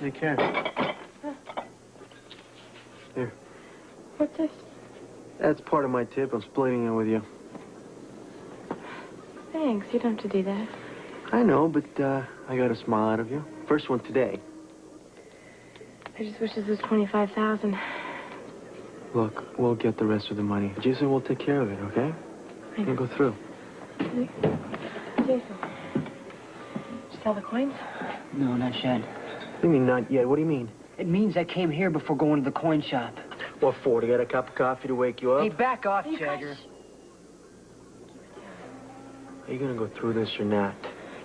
Take care. Here. What's this? That's part of my tip. I'm splitting it with you. Thanks. You don't have to do that. I know, but I got a smile out of you. First one today. I just wish this was $25,000. Look, we'll get the rest of the money. Jason will take care of it, okay? We'll go through. Jason. Did you sell the coins? No, not yet. What do you mean, not yet? What do you mean? It means I came here before going to the coin shop. What for? To get a cup of coffee to wake you up? Hey, back off, Jagger. Are you gonna go through this or not?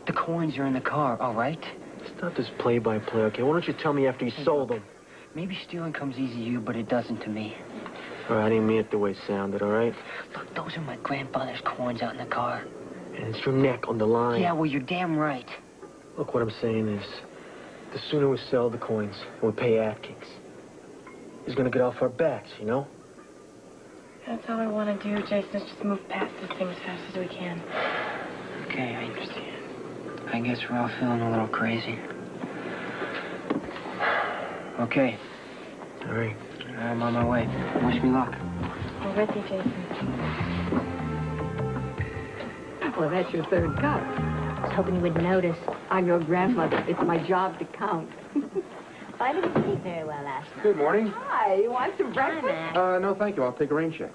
The coins are in the car, all right? It's not this play-by-play, okay? Why don't you tell me after you sold them? Maybe stealing comes easy to you, but it doesn't to me. All right, I didn't mean it the way it sounded, all right? Look, those are my grandfather's coins out in the car. And it's your neck on the line. Yeah, well, you're damn right. Look, what I'm saying is, the sooner we sell the coins and we pay Atkins, he's gonna get off our backs, you know? That's all I want to do, Jason, is just move past this thing as fast as we can. Okay, I understand. I guess we're all feeling a little crazy. Okay. All right. I'm on my way. Wish me luck. We're with you, Jason. Well, that's your third cup. I was hoping you would notice. I'm your grandmother. It's my job to count. I didn't sleep very well last night. Good morning. Hi, you want some breakfast? Max. No, thank you. I'll take a rain check.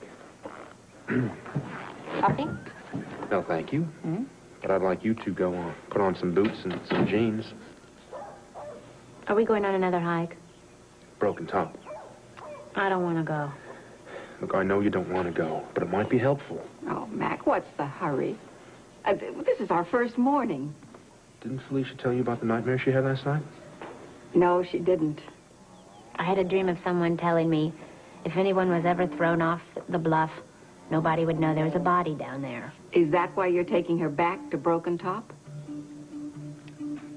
Coffee? No, thank you. But I'd like you to go on. Put on some boots and some jeans. Are we going on another hike? Broken Top. I don't want to go. Look, I know you don't want to go, but it might be helpful. Oh, Mac, what's the hurry? This is our first morning. Didn't Felicia tell you about the nightmare she had last night? No, she didn't. I had a dream of someone telling me if anyone was ever thrown off the bluff, nobody would know there was a body down there. Is that why you're taking her back to Broken Top?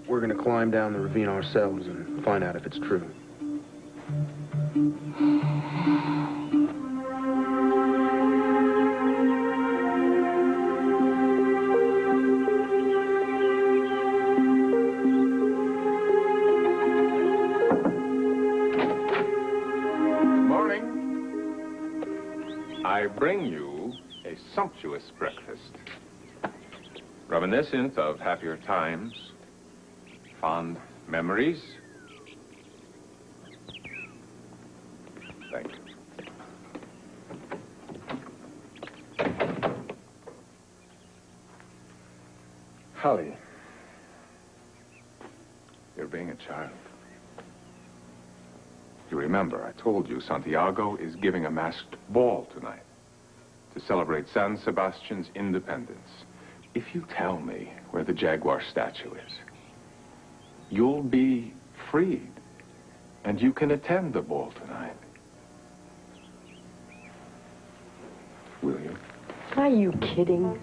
We're going to climb down the ravine ourselves and find out if it's true. I bring you a sumptuous breakfast, reminiscent of happier times, fond memories. Thank you. Holly, you're being a child. You remember, I told you Santiago is giving a masked ball tonight to celebrate San Sebastian's independence. If you tell me where the Jaguar statue is, you'll be freed, and you can attend the ball tonight. Will you? Are you kidding?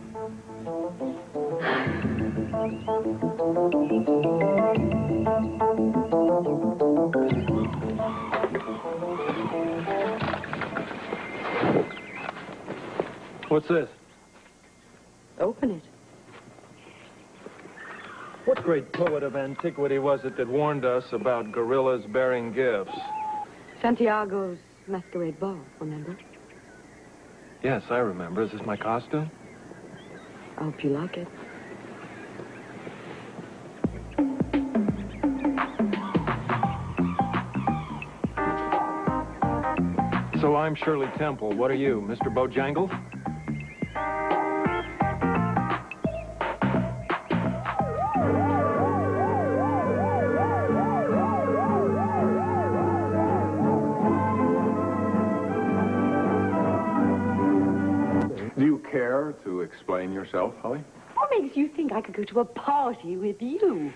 What's this? Open it. What great poet of antiquity was it that warned us about gorillas bearing gifts? Santiago's masquerade ball, remember? Yes, I remember. Is this my costume? I hope you like it. So I'm Shirley Temple. What are you, Mr. Bojangles? Do you care to explain yourself, Holly? What makes you think I could go to a party with you?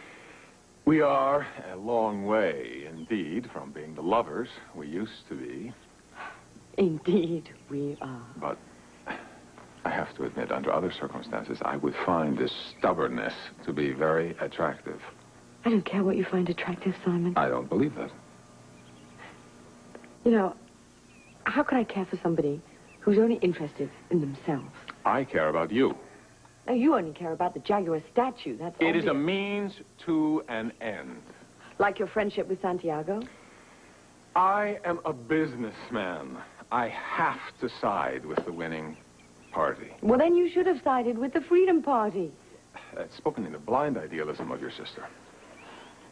We are a long way, indeed, from being the lovers we used to be. Indeed, we are. But I have to admit, under other circumstances, I would find this stubbornness to be very attractive. I don't care what you find attractive, Simon. I don't believe that. You know, how could I care for somebody who's only interested in themselves? I care about you. Now, you only care about the Jaguar statue, that's It is obvious. a means to an end. Like your friendship with Santiago? I am a businessman. I have to side with the winning party. Well, then you should have sided with the Freedom Party. That's spoken in the blind idealism of your sister.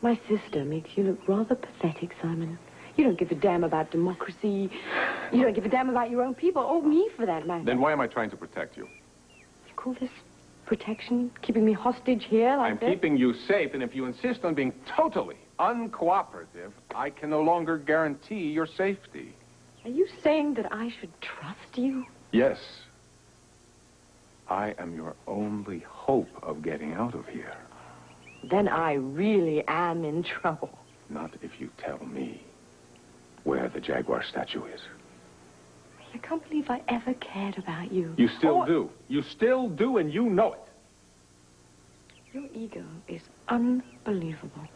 My sister makes you look rather pathetic, Simon. You don't give a damn about democracy. You don't give a damn about your own people, or me for that matter. Then why am I trying to protect you? You call this protection? Keeping me hostage here like I'm this? keeping you safe, and if you insist on being totally uncooperative, I can no longer guarantee your safety. Are you saying that I should trust you? Yes. I am your only hope of getting out of here. Then I really am in trouble. Not if you tell me where the Jaguar statue is. I can't believe I ever cared about you. You still Or- do. You still do, and you know it. Your ego is unbelievable.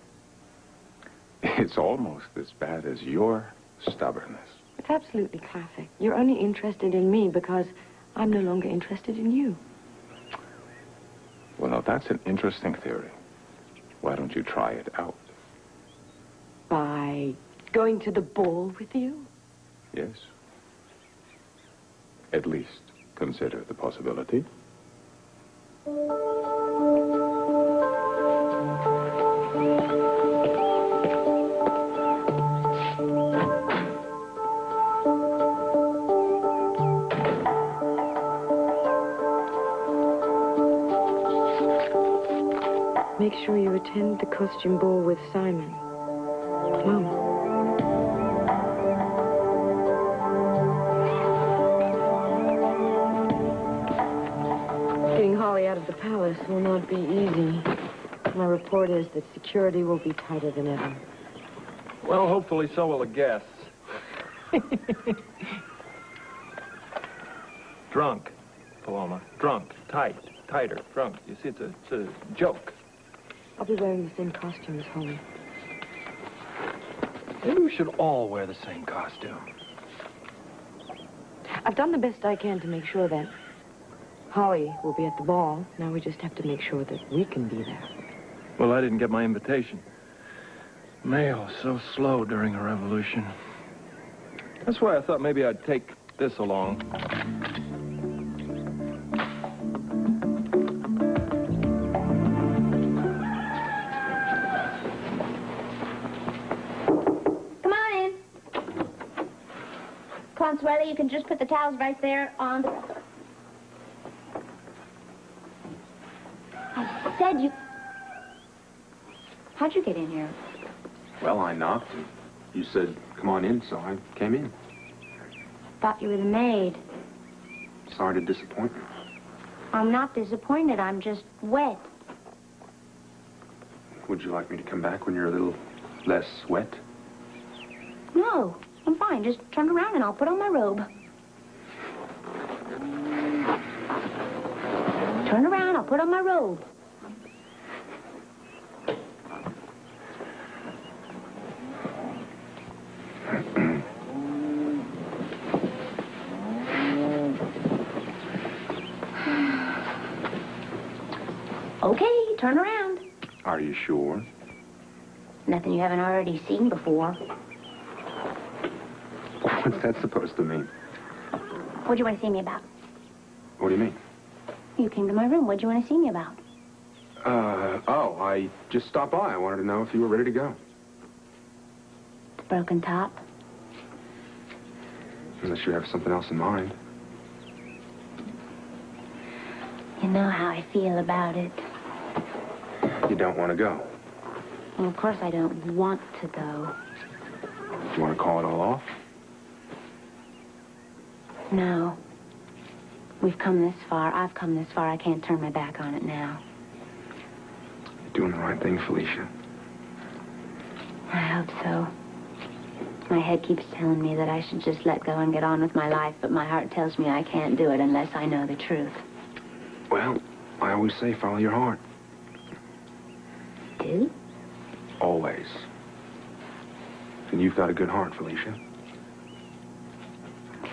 It's almost as bad as your stubbornness. It's absolutely classic. You're only interested in me because I'm no longer interested in you. Well, now, that's an interesting theory. Why don't you try it out? By going to the ball with you? Yes. At least consider the possibility. Make sure you attend the costume ball with Simon. Come on. Getting Holly out of the palace will not be easy. My report is that security will be tighter than ever. Well, hopefully so will the guests. Drunk, Paloma. Drunk. Tight. Tighter. Drunk. You see, it's a joke. I'll be wearing the same costume as Holly. Maybe we should all wear the same costume. I've done the best I can to make sure that Holly will be at the ball. Now we just have to make sure that we can be there. Well, I didn't get my invitation. Mail so slow during a revolution. That's why I thought maybe I'd take this along. Consuelo, you can just put the towels right there on the... I said you... How'd you get in here? Well, I knocked, and you said, come on in, so I came in. Thought you were the maid. Sorry to disappoint you. I'm not disappointed. I'm just wet. Would you like me to come back when you're a little less wet? No, I'm fine. Just turn around and I'll put on my robe. Turn around, I'll put on my robe. Okay, turn around. Are you sure? Nothing you haven't already seen before. What's that supposed to mean? What do you want to see me about? What do you mean? You came to my room. What do you want to see me about? I just stopped by. I wanted to know if you were ready to go. The broken top. Unless you have something else in mind. You know how I feel about it. You don't want to go. Well, of course I don't want to go. Do you want to call it all off? No. We've come this far. I've come this far. I can't turn my back on it now. You're doing the right thing, Felicia. I hope so. My head keeps telling me that I should just let go and get on with my life, but my heart tells me I can't do it unless I know the truth. Well, I always say follow your heart. Do? Always. And you've got a good heart, Felicia.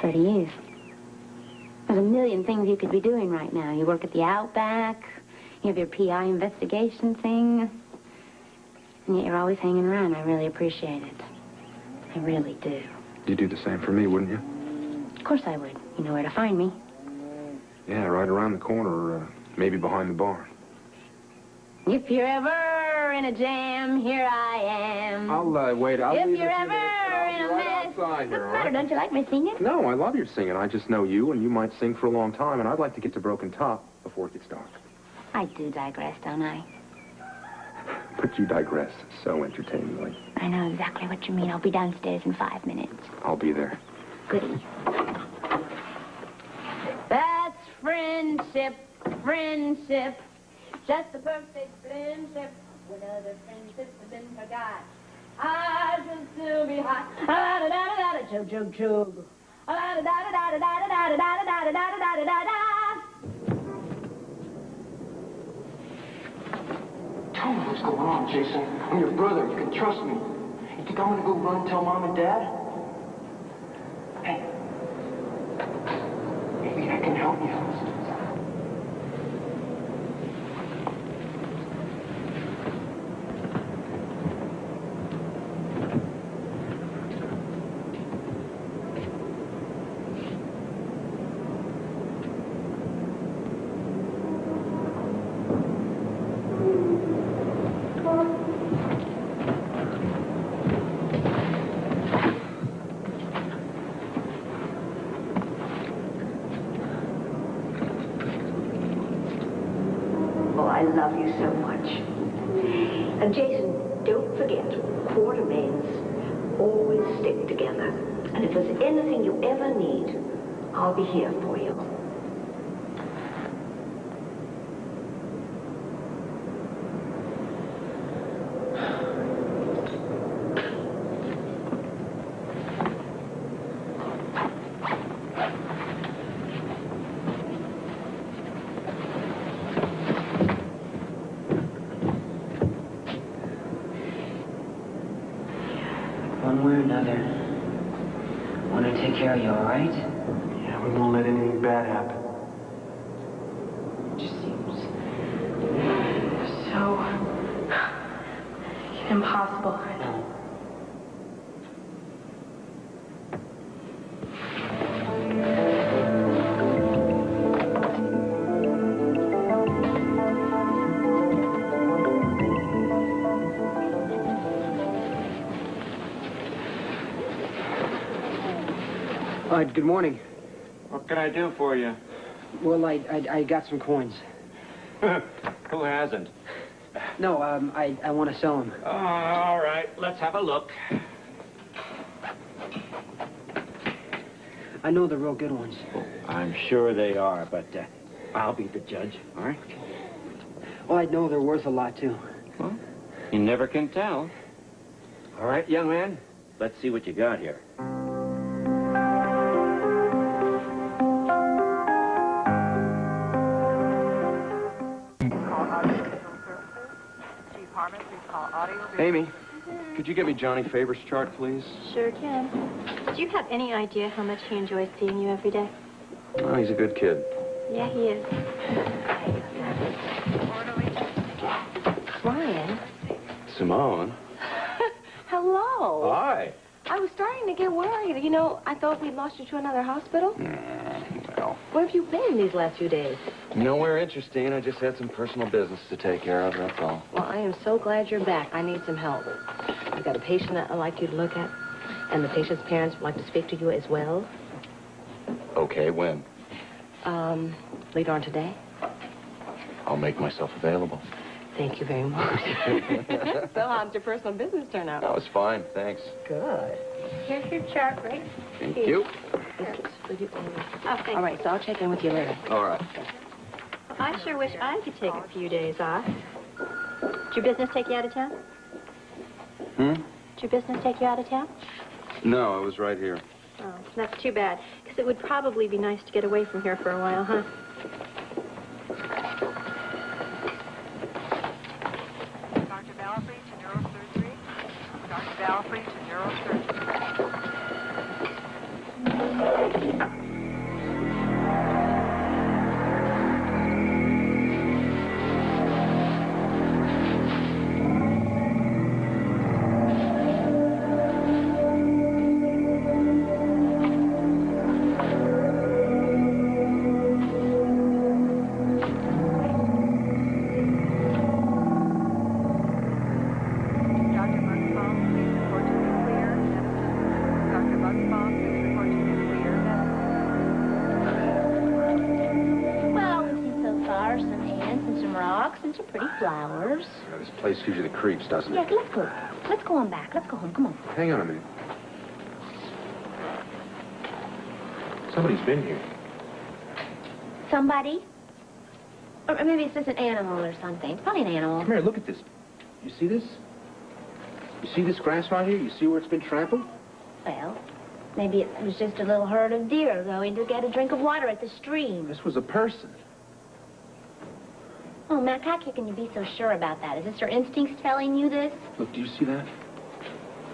So do you. There's a million things you could be doing right now. You work at the Outback. You have your PI investigation thing. And yet you're always hanging around. I really appreciate it. I really do. You'd do the same for me, wouldn't you? Of course I would. You know where to find me. Yeah, right around the corner, or maybe behind the barn. If you're ever in a jam, here I am. I'll, wait, I'll If leave you're a few ever minutes, and I'll in be a right mess. outside here, What's all the matter? right? Don't you like me singing? No, I love your singing. I just know you, and you might sing for a long time, and I'd like to get to Broken Top before it gets dark. I do digress, don't I? But you digress so entertainingly. I know exactly what you mean. I'll be downstairs in 5 minutes. I'll be there. Goody. That's friendship, friendship. Just a perfect friendship. When other friendships have been forgot, I should still be hot. A-da-da-da-da-da, chug, chug, chug. A-da-da-da-da-da-da-da-da-da-da-da-da-da-da-da-da. Tell me what's going on, Jason. I'm your brother. You can trust me. You think I'm gonna go run and tell Mom and Dad? Hey. Maybe I can help you. Oh, I love you so much. And Jason, don't forget, Quartermains always stick together. And if there's anything you ever need, I'll be here for you. One way or another, I want to take care of you, all right? Yeah, we won't let anything bad happen. It just seems... So impossible. Good morning. What can I do for you? Well, I got some coins. Who hasn't? No, I want to sell them. All right, let's have a look. I know they're real good ones. I'm sure they are, but I'll be the judge, all right? Well, I know they're worth a lot, too. Well, you never can tell. All right, young man, let's see what you got here. Amy, could you get me Johnny Faber's chart, please? Sure can. Do you have any idea how much he enjoys seeing you every day? Oh, he's a good kid. Yeah, he is. Brian. Simone. Hello. Hi. I was starting to get worried. You know, I thought we'd lost you to another hospital. Well, Where have you been these last few days? nowhere interesting. I just had some personal business to take care of, that's all. Well, I am so glad you're back. I need some help. I've got a patient that I'd like you to look at, and the patient's parents would like to speak to you as well. Okay, when? Later on today. I'll make myself available. Thank you very much. So how'd your personal business turn out? That was fine, thanks. Good. Here's your chart, Ray. Thank you. Oh, all right, so I'll check in with you later. All right. I sure wish I could take a few days off. Did your business take you out of town? Did your business take you out of town? No, I was right here. Oh, that's too bad, because it would probably be nice to get away from here for a while, huh? Dr. Balafree to neurosurgery. Dr. Balafree to neurosurgery. rocks and some pretty flowers. Now, this place gives you the creeps, doesn't it? Yes, let's go. Let's go on back. Let's go home. Come on. Hang on a minute. Somebody's been here. Somebody? Or maybe it's just an animal or something. It's probably an animal. Come here, look at this. You see this? You see this grass right here? You see where it's been trampled? Well, maybe it was just a little herd of deer going to get a drink of water at the stream. This was a person. Oh, Mac, how can you be so sure about that? Is this your instincts telling you this? Look, do you see that?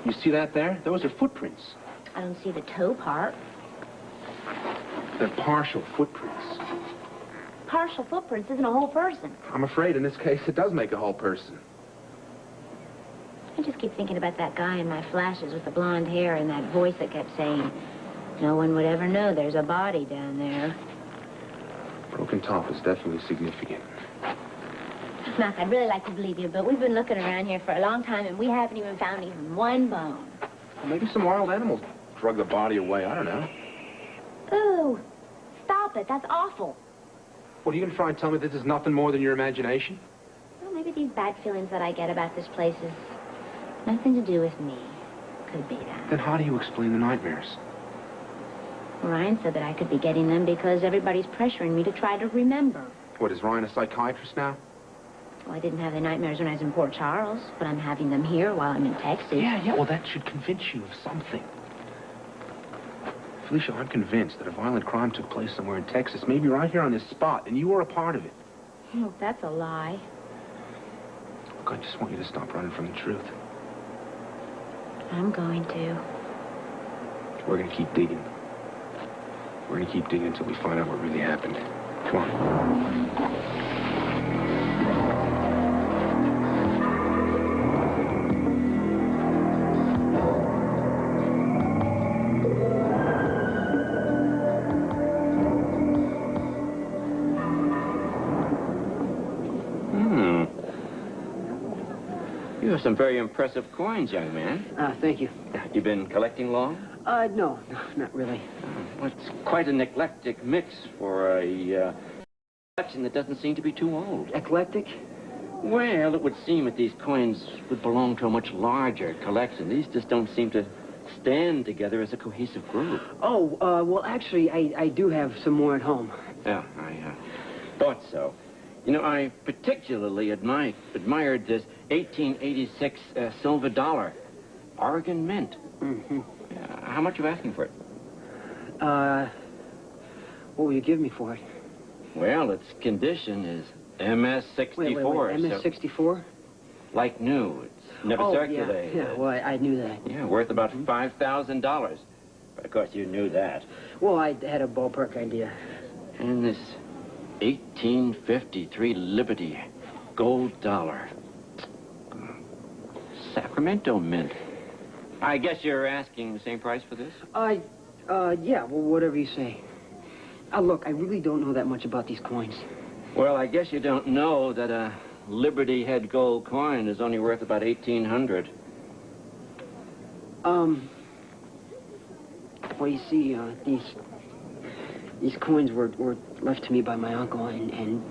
You see that there? Those are footprints. I don't see the toe part. They're partial footprints. Partial footprints isn't a whole person. I'm afraid in this case it does make a whole person. I just keep thinking about that guy in my flashes with the blonde hair and that voice that kept saying, no one would ever know there's a body down there. Broken top is definitely significant. Mac, I'd really like to believe you, but we've been looking around here for a long time and we haven't even found even one bone. Well, maybe some wild animals drug the body away. I don't know. Ooh, stop it. That's awful. What, are you going to try and tell me this is nothing more than your imagination? Well, maybe these bad feelings that I get about this place is nothing to do with me. Could be that. Then how do you explain the nightmares? Ryan said that I could be getting them because everybody's pressuring me to try to remember. What, is Ryan a psychiatrist now? Well, I didn't have the nightmares when I was in Port Charles, but I'm having them here while I'm in Texas. Yeah, well, that should convince you of something. Felicia, I'm convinced that a violent crime took place somewhere in Texas, maybe right here on this spot, and you were a part of it. Oh, that's a lie. Look, I just want you to stop running from the truth. I'm going to. We're going to keep digging. We're going to keep digging until we find out what really happened. Come on. You have some very impressive coins, young man. Thank you. You been collecting long? No, not really. Well, it's quite an eclectic mix for a collection that doesn't seem to be too old. Eclectic? Well, it would seem that these coins would belong to a much larger collection. These just don't seem to stand together as a cohesive group. Oh, well, actually, I do have some more at home. Yeah, I thought so. You know, I particularly admired this 1886 silver dollar, Oregon Mint. Mm-hmm. How much are you asking for it? What will you give me for it? Well, its condition is MS-64. Wait, MS-64? So, like new. It's never circulated. Yeah, well, I knew that. Yeah, worth about $5,000. But of course, you knew that. Well, I had a ballpark idea. And this 1853 Liberty gold dollar. Sacramento Mint. I guess you're asking the same price for this? Yeah, well, whatever you say. Look, I really don't know that much about these coins. Well, I guess you don't know that a Liberty head gold coin is only worth about $1,800. Well, you see, these coins were left to me by my uncle, and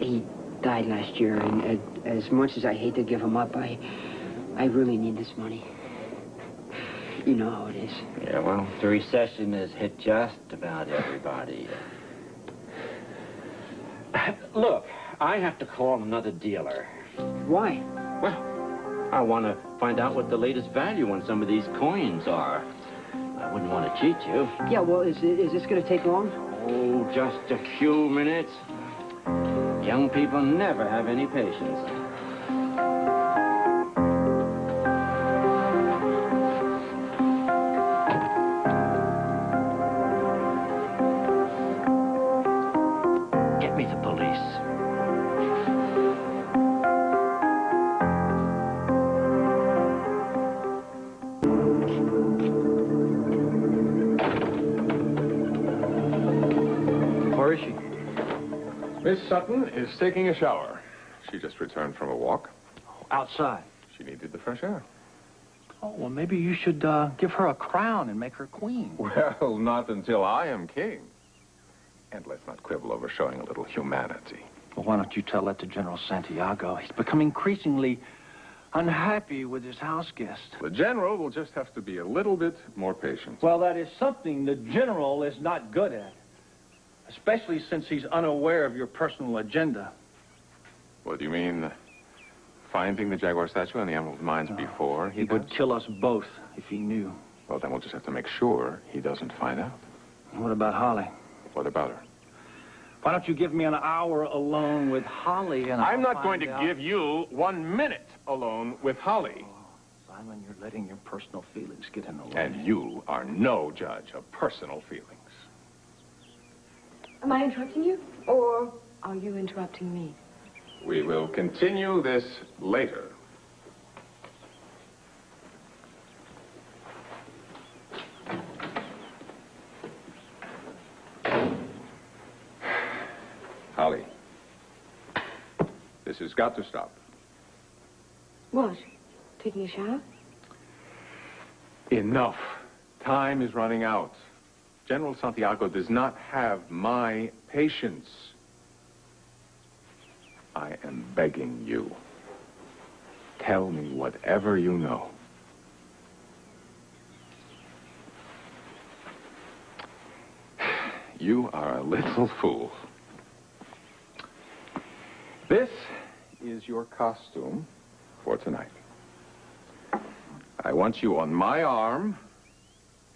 he died last year, and as much as I hate to give him up, I really need this money. You know how it is. Yeah, well, the recession has hit just about everybody. Look, I have to call another dealer. Why? Well, I want to find out what the latest value on some of these coins are. I wouldn't want to cheat you. Yeah, well, is this going to take long? Oh, just a few minutes. Young people never have any patience. Get me the police. Where is she? Miss Sutton is taking a shower. She just returned from a walk. Outside. She needed the fresh air. Oh, well, maybe you should give her a crown and make her queen. Well, not until I am king. And let's not quibble over showing a little humanity. Well, why don't you tell that to General Santiago? He's become increasingly unhappy with his house guest. The general will just have to be a little bit more patient. Well, that is something the general is not good at, especially since he's unaware of your personal agenda. What do you mean? Finding the Jaguar statue in the Emerald Mines before He would kill us both if he knew. Well, then we'll just have to make sure he doesn't find out. What about Holly? What about her? Why don't you give me an hour alone with Holly and I'm I'll not going to find out. give you 1 minute alone with Holly. Simon, you're letting your personal feelings get in the way. And you are no judge of personal feelings. Am I interrupting you? Or are you interrupting me? We will continue this later. Holly, this has got to stop. What? Taking a shower? Enough. Time is running out. General Santiago does not have my patience. I am begging you. Tell me whatever you know. You are a little fool. This is your costume for tonight. I want you on my arm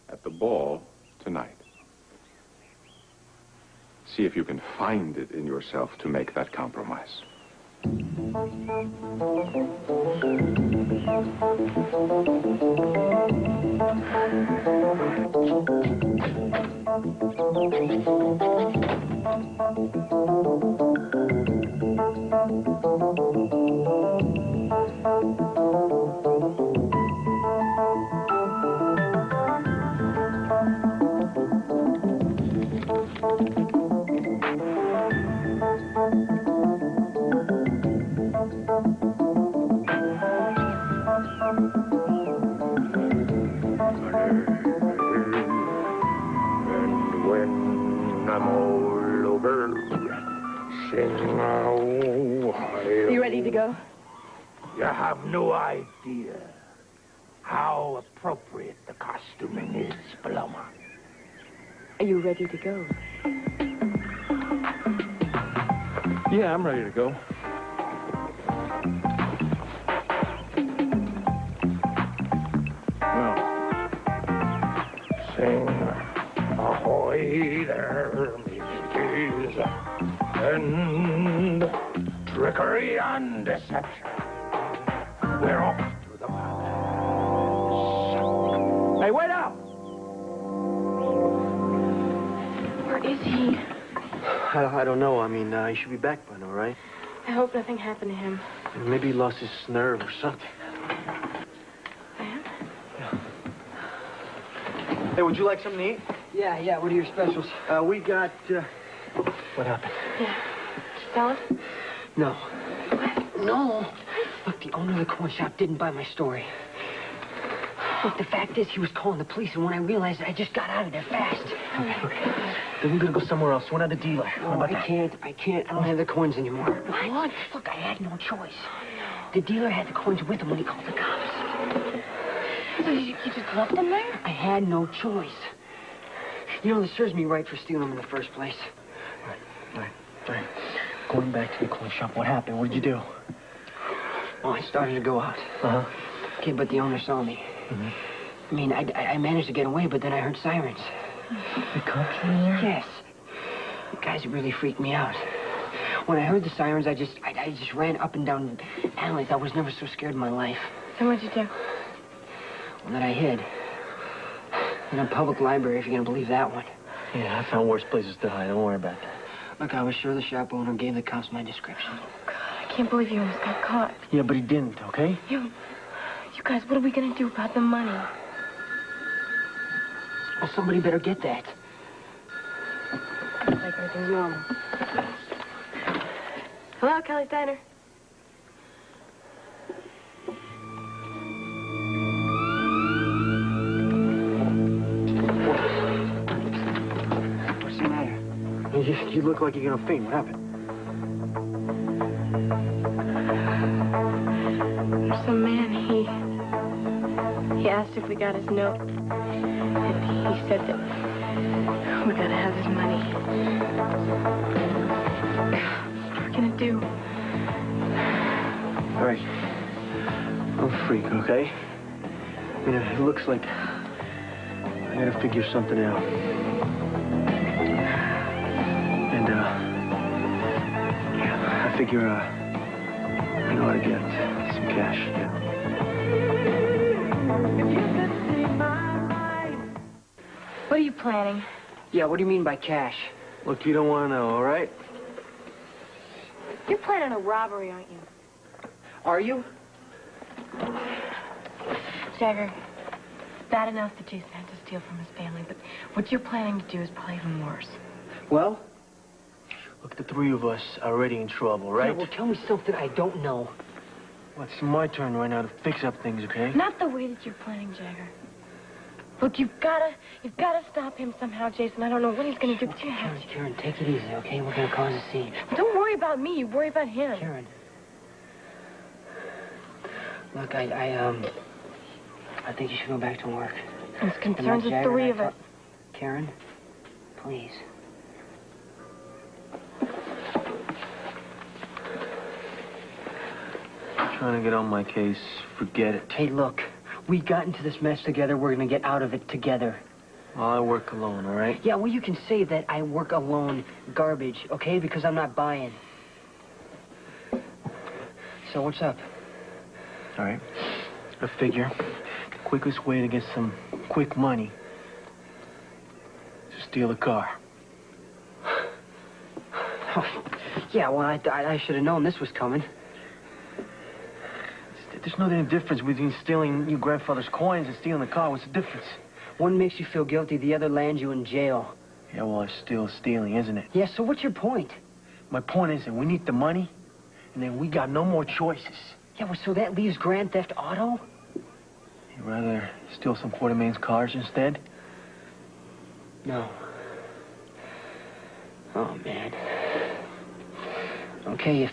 at the ball tonight. See if you can find it in yourself to make that compromise. Are you ready to go? You have no idea how appropriate the costuming is, Paloma. Are you ready to go? Yeah, I'm ready to go. Sing ahoy there, mateys, and trickery and deception. We're off to the palace. Hey, wait out! Where is he? I don't know. I mean, he should be back by now, right? I hope nothing happened to him. Maybe he lost his nerve or something. Sam? Hey, would you like something to eat? Yeah, what are your specials? We got, what happened? Yeah. Salad? No. No. Look, the owner of the corn shop didn't buy my story. Look, the fact is he was calling the police, and when I realized it, I just got out of there fast. Okay. Then we're gonna go somewhere else. We're not a dealer. No, I can't. I don't have the coins anymore. What? Look, I had no choice. The dealer had the coins with him when he called the cops. So you just left them there? I had no choice. You know, this serves me right for stealing them in the first place. All right. Going back to the coin shop, what happened? What did you do? Well, I started to go out. Uh-huh. Okay, but the owner saw me. Mm-hmm. I mean, I managed to get away, but then I heard sirens. The cops were there? Yes. The guys really freaked me out. When I heard the sirens, I just ran up and down alleys. I was never so scared in my life. So what'd you do? Well, then I hid. In a public library, if you're gonna believe that one. Yeah, I found worse places to hide. Don't worry about that. Look, I was sure the shop owner gave the cops my description. God, I can't believe you almost got caught. Yeah, but he didn't, okay? You guys, what are we gonna do about the money? Well, somebody better get that. Looks like everything's normal. Hello, Kelly's Diner. What's the matter? You look like you're gonna faint. What happened? we got his note. He said that we gotta have his money. What are we gonna do? All right. Don't freak, okay? I mean, it looks like I gotta figure something out. And, yeah, I figure, I know how to get some cash, yeah. What are you planning? Yeah, what do you mean by cash? Look, you don't want to know, all right? You're planning a robbery, aren't you? Are you? Jagger, it's bad enough that Jason had to steal from his family, but what you're planning to do is probably even worse. Well? Look, the three of us are already in trouble, right? Yeah, well, tell me something I don't know. Well, it's my turn right now to fix up things, okay? Not the way that you're planning, Jagger. Look, you've gotta stop him somehow, Jason. I don't know what he's gonna do, but you have to. Karen, take it easy, okay? We're gonna cause a scene. Don't worry about me. You worry about him. Karen. Look, I think you should go back to work. This concerns the three of us. Karen, please. Trying to get on my case. Forget it. Hey, look. We got into this mess together. We're gonna get out of it together. Well, I work alone, all right? Yeah, well, you can say that I work alone garbage, okay? Because I'm not buying. So what's up? All right. I figure the quickest way to get some quick money is to steal a car. Oh, yeah, well, I should have known this was coming. There's no damn difference between stealing your grandfather's coins and stealing the car. What's the difference? One makes you feel guilty, the other lands you in jail. Yeah, well, it's still stealing, isn't it? Yeah, so what's your point? My point is that we need the money, and then we got no more choices. Yeah, well, so that leaves Grand Theft Auto? You'd rather steal some Quartermain's cars instead? No. Oh, man. Okay, if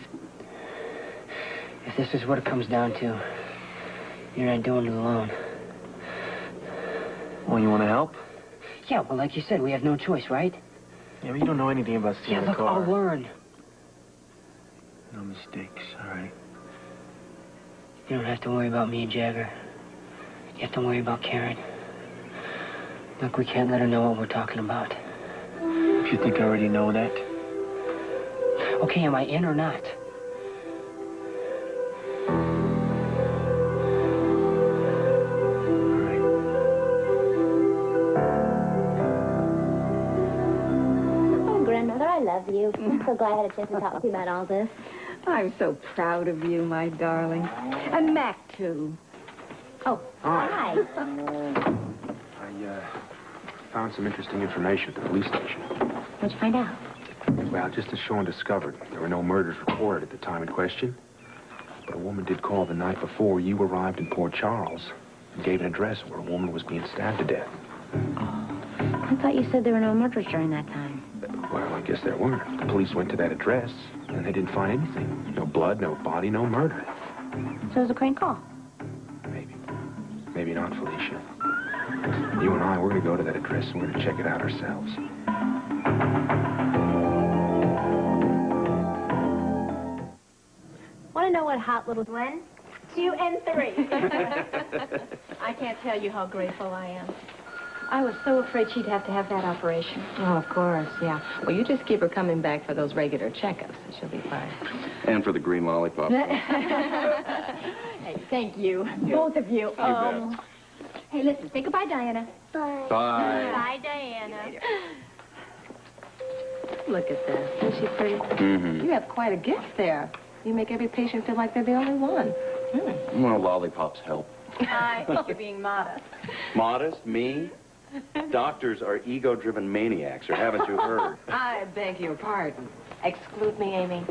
this is what it comes down to, you're not doing it alone. Well, you want to help? Yeah, well, like you said, we have no choice, right? Yeah, but you don't know anything about stealing Yeah, look, a car. I'll learn. No mistakes, all right? You don't have to worry about me, Jagger. You have to worry about Karen. Look, we can't let her know what we're talking about. If you think I already know that. Okay, am I in or not? I love you. I'm so glad I had a chance to talk to you about all this. I'm so proud of you, my darling. And Mac, too. Oh, hi. I found some interesting information at the police station. What'd you find out? Well, just as Sean discovered, there were no murders reported at the time in question. But a woman did call the night before you arrived in Port Charles and gave an address where a woman was being stabbed to death. I thought you said there were no murders during that time. Well, I guess there weren't. The police went to that address, and they didn't find anything. No blood, no body, no murder. So it was a crank call. Maybe. Maybe not, Felicia. You and I, we're going to go to that address, and we're going to check it out ourselves. Want to know what hot little Glenn? 2 and 3. I can't tell you how grateful I am. I was so afraid she'd have to have that operation. Oh, of course, yeah. Well, you just keep her coming back for those regular checkups, and she'll be fine. And for the green lollipop. Hey, thank you. Both of you. Hey, listen, say goodbye, Diana. Bye. Bye. Bye, Diana. Look at that. Isn't she pretty? Mm-hmm. You have quite a gift there. You make every patient feel like they're the only one. Well, lollipops help. I think you're being modest. Modest? Me? Doctors are ego-driven maniacs, or haven't you heard? I beg your pardon. Exclude me, Amy.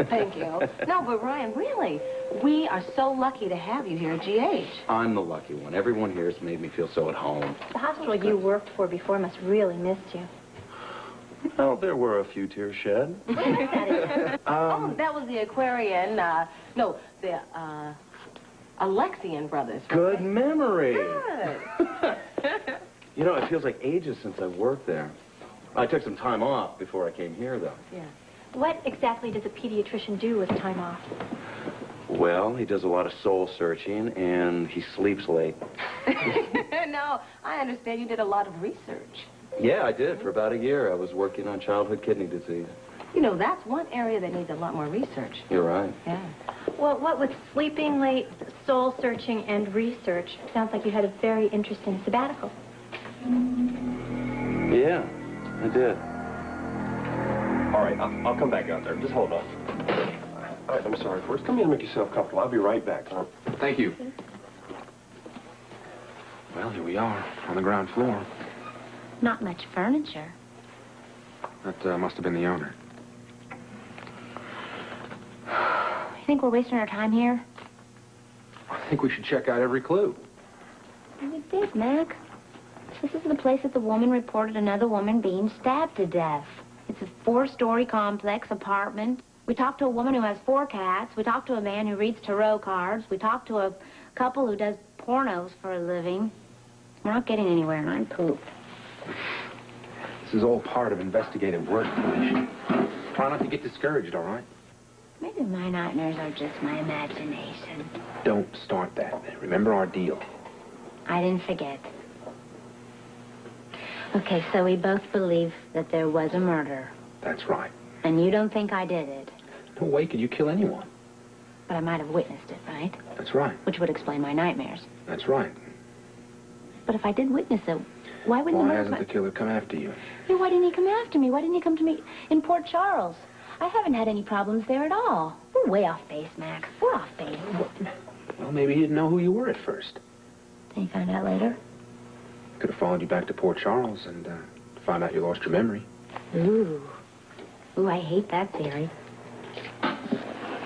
Thank you. No, but Ryan, really, we are so lucky to have you here at GH. I'm the lucky one. Everyone here has made me feel so at home. The hospital you worked for before must really missed you. Well, there were a few tears shed. Oh, that was the Aquarian. No, the Alexian Brothers. Good memory. Good. You know, it feels like ages since I've worked there. I took some time off before I came here, though. Yeah. What exactly does a pediatrician do with time off? Well, he does a lot of soul searching, and he sleeps late. No, I understand you did a lot of research. Yeah, I did. For about a year, I was working on childhood kidney disease. You know, that's one area that needs a lot more research. You're right. Yeah. Well, what with sleeping late, soul searching, and research, it sounds like you had a very interesting sabbatical. Yeah, I did. All right, I'll come back out there. Just hold on. All right, I'm sorry, Forrest. Come in and make yourself comfortable. I'll be right back, huh? Thank you. Well, here we are, on the ground floor. Not much furniture. That must have been the owner. You think we're wasting our time here? I think we should check out every clue. You did, Mac. This is the place that the woman reported another woman being stabbed to death. It's a 4-story complex apartment. We talked to a woman who has 4 cats. We talked to a man who reads tarot cards. We talked to a couple who does pornos for a living. We're not getting anywhere, and I'm pooped. This is all part of investigative work, Felicia. Try not to get discouraged, all right? Maybe my nightmares are just my imagination. Don't start that. Remember our deal. I didn't forget. Okay, so we both believe that there was a murder. That's right. And you don't think I did it. No way could you kill anyone. But I might have witnessed it, right? That's right. Which would explain my nightmares. That's right. But if I did witness it, why wouldn't Why the hasn't the killer come after you? Yeah, why didn't he come after me? Why didn't he come to me in Port Charles? I haven't had any problems there at all. We're way off base, Mac. We're off base. Well, maybe he didn't know who you were at first. Then you found out later? Could have followed you back to Port Charles and found out you lost your memory. Ooh. Ooh, I hate that theory.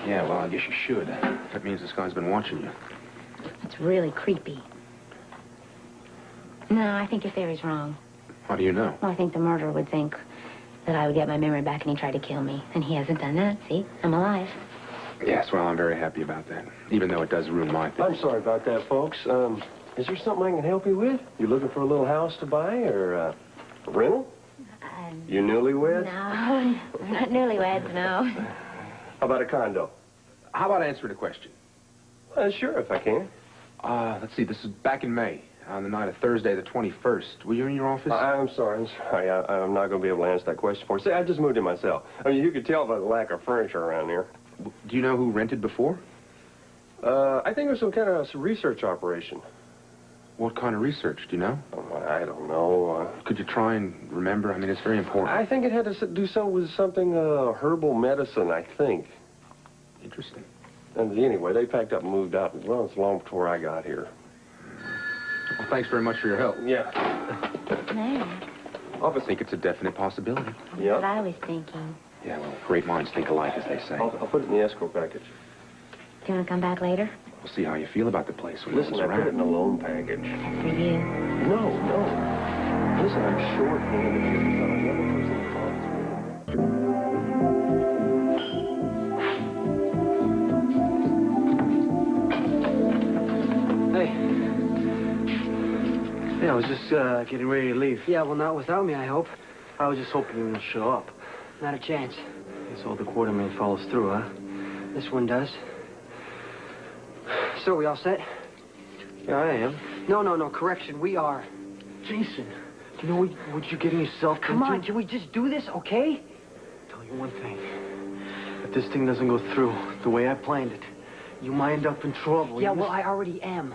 Yeah, well, I guess you should. That means this guy's been watching you. That's really creepy. No, I think your theory's wrong. How do you know? Well, I think the murderer would think that I would get my memory back and he tried to kill me. And he hasn't done that. See? I'm alive. Yes, well, I'm very happy about that, even though it does ruin my thing. I'm sorry about that, folks. Is there something I can help you with? You looking for a little house to buy or a rental? You newlyweds? No, I'm not newlyweds, no. How about a condo? How about answering a question? Sure, if I can. Let's see, this is back in May, on the night of Thursday the 21st. Were you in your office? I'm sorry. I'm not going to be able to answer that question for you. See, I just moved in myself. I mean, you could tell by the lack of furniture around here. Do you know who rented before? I think it was some kind of research operation. What kind of research, do you know? Oh, I don't know. Could you try and remember? I mean, it's very important. I think it had to do something herbal medicine, I think. Interesting. And anyway, they packed up and moved out. Well, it's long before I got here. Well, thanks very much for your help. Yeah. Man, I think it's a definite possibility. that's what I was thinking. Yeah, well, great minds think alike, as they say. I'll put it in the escrow package. Do you want to come back later? We'll see how you feel about the place when Listen, it's I around. put it in a loan package. That's for you. No. Listen, I'm short-handed here. There's not another person that calls me. Hey. Hey, I was just getting ready to leave. Yeah, well, not without me, I hope. I was just hoping you wouldn't show up. Not a chance. So the quartermain follows through, huh? This one does. So, we all set? Yeah, I am. No, correction, we are. Jason, do you know what you're getting yourself Come into? on, can we just do this, okay? Tell you one thing. If this thing doesn't go through the way I planned it, you might end up in trouble. Yeah, well, I already am.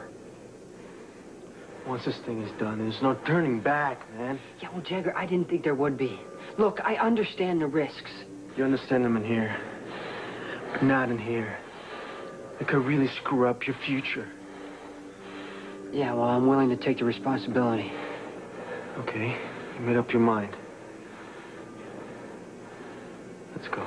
Once this thing is done, there's no turning back, man. Yeah, well, Jagger, I didn't think there would be. Look, I understand the risks. You understand them in here, but not in here. It could really screw up your future. Yeah, well, I'm willing to take the responsibility. Okay, you made up your mind. Let's go.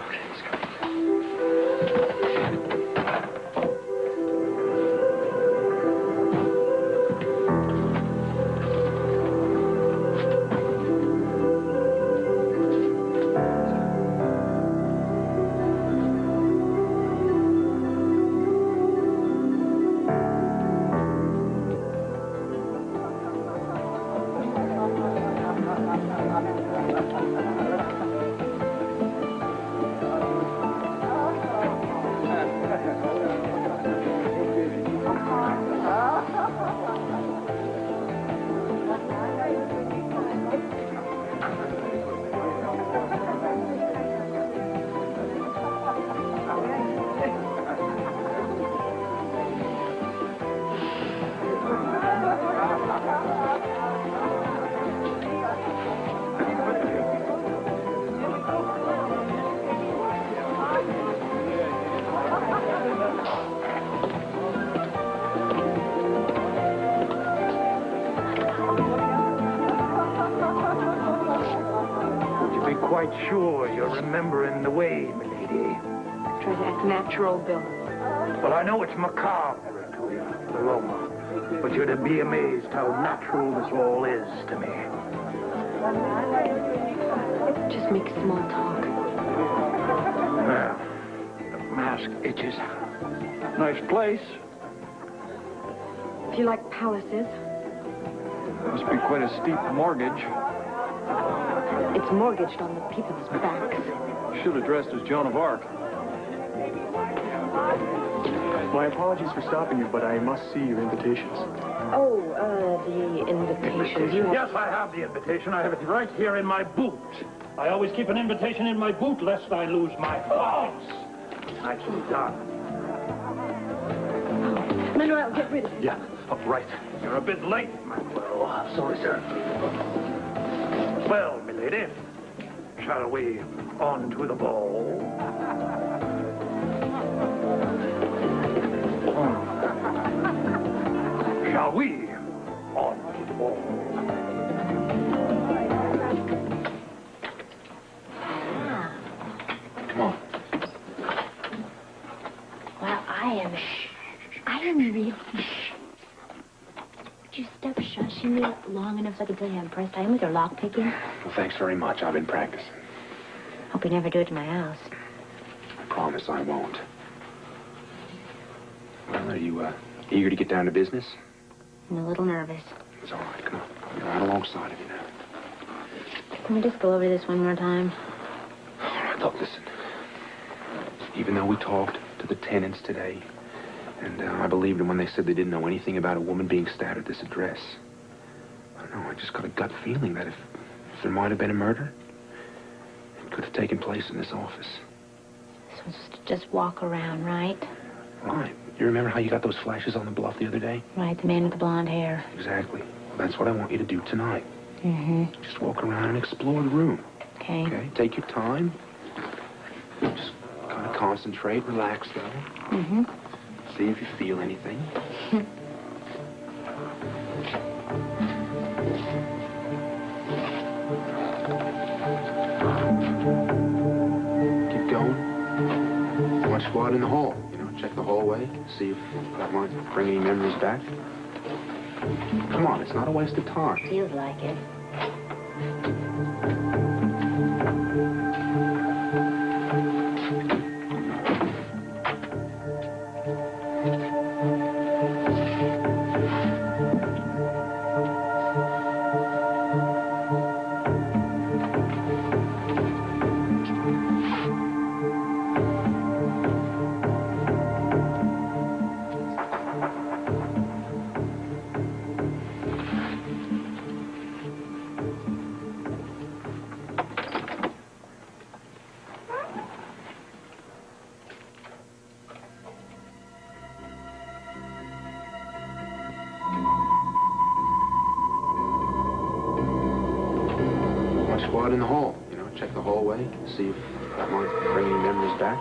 quite sure you're remembering the way, milady. Try to act natural, Bill. Well, I know it's macabre to you, Roma, but you'd be amazed how natural this all is to me. Just make small talk. Well, the mask itches. Nice place. If you like palaces, Must be quite a steep mortgage. it's mortgaged on the people's backs. Should have dressed as Joan of Arc. My apologies for stopping you, but I must see your invitations. Oh, the invitations. You have... Yes, I have the invitation. I have it right here in my boot. I always keep an invitation in my boot lest I lose my balls. Nicely done. Manuel, get rid of it. Yeah, right. You're a bit late, Manuel. Sorry, sir. Well, milady, shall we on to the ball? Shall we on to the ball? Come on. Well, I am really... Would you stop shushing me long enough so I can tell you how impressed I am with your lockpicking? Well, thanks very much. I've been practicing. Hope you never do it to my house. I promise I won't. Well, are you eager to get down to business? I'm a little nervous. It's all right. Come on. I'm right alongside of you now. Can we just go over this one more time? All right, look, listen. Even though we talked to the tenants today, and I believed them when they said they didn't know anything about a woman being stabbed at this address, I don't know, I just got a gut feeling that if there might have been a murder, it could have taken place in this office. So just walk around, right? Right. You remember how you got those flashes on the bluff the other day? Right, the man with the blonde hair. Exactly. Well, that's what I want you to do tonight. Mm-hmm. Just walk around and explore the room. Okay. Okay? Take your time. Just kind of concentrate, relax, though. Mm-hmm. See if you feel anything. Keep going. Watch squad in the hall. You know, check the hallway. See if that might bring any memories back. Come on, it's not a waste of time. Feels like it. Squad in the hall. You know, check the hallway. See if that might bring any memories back.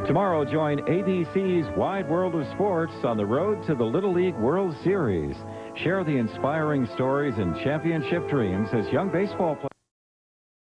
Tomorrow, join ABC's Wide World of Sports on the road to the Little League World Series. Share the inspiring stories and championship dreams as young baseball players.